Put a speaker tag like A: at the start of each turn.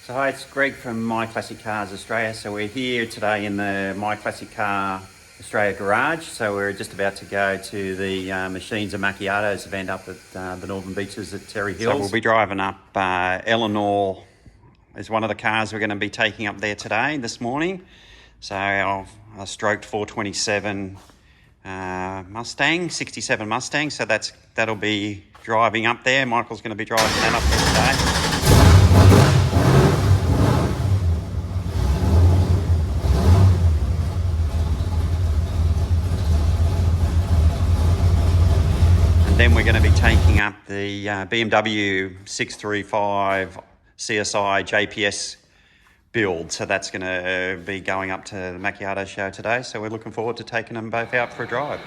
A: So hi, it's Greg from My Classic Cars Australia. So we're here today in the My Classic Car Australia garage. So we're just about to go to the Machines Macchiattos event up at the Northern Beaches at Terry Hills. So we'll be driving up Eleanor is one of the cars we're going to be taking up there today, this morning. So a stroked 427 Mustang, 67 Mustang. So that'll be driving up there. Michael's going to be driving that up there today. Then we're going to be taking up the BMW 635 CSI JPS build. So that's going to be going up to the Macchiato show today. So we're looking forward to taking them both out for a drive.